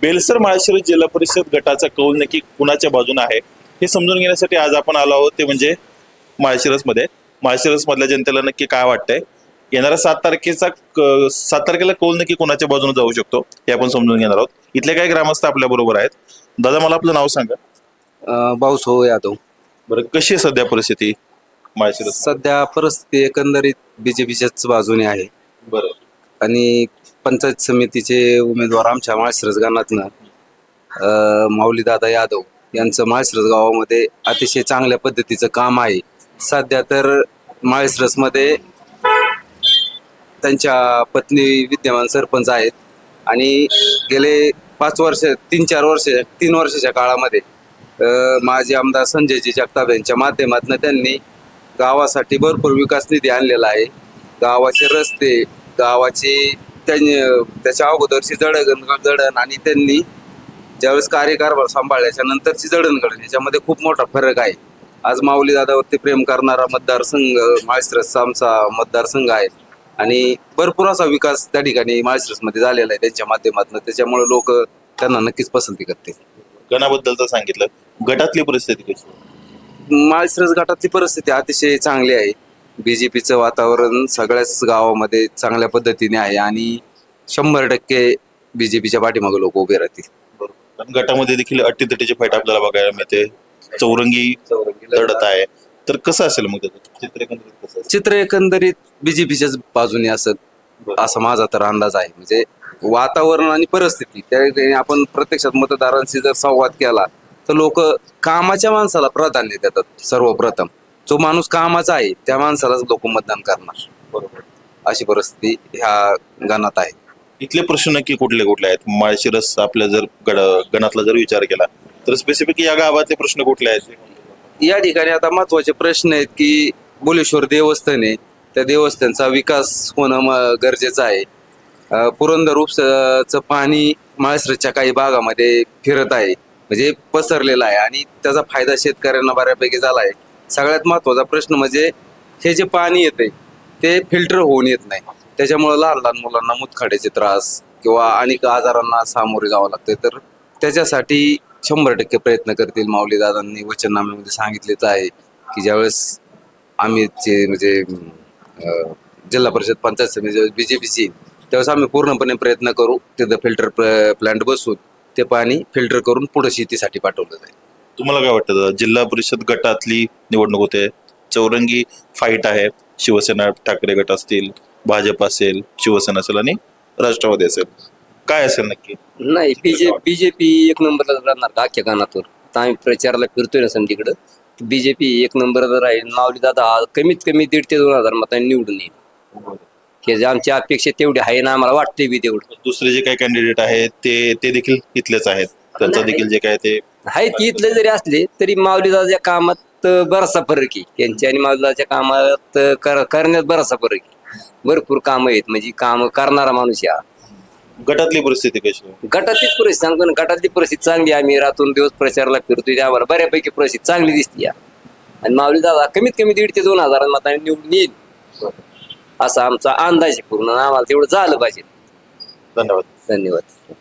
बेलसर माळशिरस जिल्हा परिषद गटाचा कौल नक्की कुणाच्या बाजूने आहे हे समजून घेण्यासाठी आज आपण आलो आहोत ते म्हणजे माळशिरसमध्ये. माळशिरस मधल्या जनतेला नक्की काय वाटतंय, येणाऱ्या 7 तारखेला कौल नक्की कोणाच्या बाजूने जाऊ शकतो हे आपण समजून घेणार आहोत. इथले काही ग्रामस्थ आपल्या बरोबर आहेत. दादा, मला आपलं नाव सांगा. भाऊसाहेब यादव. बरं, कशी आहे सध्या परिस्थिती माळशिरस? सध्या परिस्थिती एकंदरीत बीजेपीच्याच बाजूने आहे बरं. आणि पंचायत समितीचे उमेदवार आमच्या माळशिरस गणातनं माऊलीदादा यादव यांचं माळशिरस गावामध्ये अतिशय चांगल्या पद्धतीचं काम आहे. सध्या तर माळशिरसमध्ये त्यांच्या पत्नी विद्यमान सरपंच आहेत आणि गेले 3 वर्षाच्या काळामध्ये माजी आमदार संजयजी जगताप यांच्या माध्यमातून त्यांनी गावासाठी भरपूर विकास निधी आणलेला आहे. गावाचे रस्ते, गावाची त्याच्या अगोदरची जडण आणि त्यांनी ज्यावेळेस कार्यकारभार सांभाळल्याच्या नंतरची जडणघडण याच्यामध्ये खूप मोठा फरक आहे. आज माऊली दादावरती प्रेम करणारा मतदारसंघ माळशिरसचा आमचा मतदारसंघ आहे आणि भरपूर असा विकास त्या ठिकाणी माळशिरसमध्ये झालेला आहे त्यांच्या माध्यमातून. त्याच्यामुळे लोक त्यांना नक्कीच पसंती करतील. गणाबद्दल तर सांगितलं, गटातली परिस्थिती कशी? माळशिरस गटातली परिस्थिती अतिशय चांगली आहे. बीजेपीचं वातावरण सगळ्याच गावामध्ये चांगल्या पद्धतीने आहे आणि 100% बीजेपीच्या पाठीमागे लोक उभे राहतील. पण गटामध्ये देखील अटीतटीची फाईट आपल्याला बघायला मिळते, चौरंगी लढत आहे. तर कसं असेल मग त्याचं चित्र एकंदरीत कसं असेल? चित्र एकंदरीत बीजेपीच्याच बाजूने असत असा माझा तर अंदाज आहे. म्हणजे वातावरण आणि परिस्थिती त्या आपण प्रत्यक्षात मतदारांशी जर संवाद केला तर लोक कामाच्या माणसाला प्राधान्य देतात. सर्वप्रथम जो माणूस कामाचा आहे त्या माणसालाच लोक मतदान करणार. बरोबर. अशी परिस्थिती ह्या गणात आहे. इथले प्रश्न नक्की कुठले कुठले आहेत? माळशिरस आपल्या जर गणातला जर विचार केला तर स्पेसिफिक या गावातले प्रश्न कुठले आहेत? या ठिकाणी आता महत्वाचे प्रश्न आहेत की बोलेश्वर देवस्थान आहे, त्या देवस्थानचा विकास होणं गरजेचं आहे. पुरंदर उपसाचं पाणी माळशिरसच्या काही भागामध्ये फिरत आहे, म्हणजे पसरलेला आहे आणि त्याचा फायदा शेतकऱ्यांना बऱ्यापैकी झाला आहे. सगळ्यात महत्वाचा प्रश्न म्हणजे हे जे पाणी येते ते फिल्टर होऊन येत नाही, त्याच्यामुळे लहान लहान मुलांना मूतखड्याचे त्रास किंवा अनेक आजारांना सामोरे जावं लागते. तर त्याच्यासाठी 100% प्रयत्न करतील. माऊली दादांनी वचननाम्यामध्ये सांगितलेच आहे की ज्यावेळेस आम्ही म्हणजे जिल्हा परिषद पंचायत समिती बीजेपीची त्यावेळेस आम्ही पूर्णपणे प्रयत्न करू, तिथं फिल्टर प्लांट बसून ते पाणी फिल्टर करून पुढे शेतीसाठी पाठवलं जाईल. तुम्हाला काय वाटतं, जिल्हा परिषद गटातली निवडणूक होते, चौरंगी फाईट आहे, शिवसेना ठाकरे गट असतील, भाजप असेल, शिवसेना असेल आणि राष्ट्रवादी असेल, काय असेल नक्की? नाही, बीजेपी एक नंबरला राहणार अख्ख्या कानातून. आता आम्ही प्रचाराला फिरतोय ना समजीकडं, बीजेपी एक नंबरला राहील. माऊली दादा कमीत कमी 1,500 ते 2,000 मतांनी निवडून येईल. हे जे आमची अपेक्षा तेवढी आहे ना, आम्हाला वाटते बी तेवढं. दुसरे जे काही कॅन्डिडेट आहेत ते देखील इथलेच आहेत, त्यांचं देखील जे काय ते आहेत की इथले जरी असले तरी माऊली दादाच्या कामात बराचसा फरक आहे. त्यांच्या आणि माऊली दादाच्या कामात करण्यात बराचसा फरक आहे. भरपूर कामं आहेत, म्हणजे काम करणारा माणूस या. गटातली परिस्थिती कशी आहे? गटातलीच परिस्थिती सांगतो ना, गटातली परिस्थिती चांगली. आम्ही रातून दिवस प्रचाराला फिरतोय, आम्हाला बऱ्यापैकी परिस्थिती चांगली दिसते या. आणि माऊली दादा कमीत कमी 1,500 ते 2,000 मतांनी निवडून येईल असा आमचा अंदाज आहे पूर्ण. आम्हाला तेवढं झालं पाहिजे. धन्यवाद. धन्यवाद.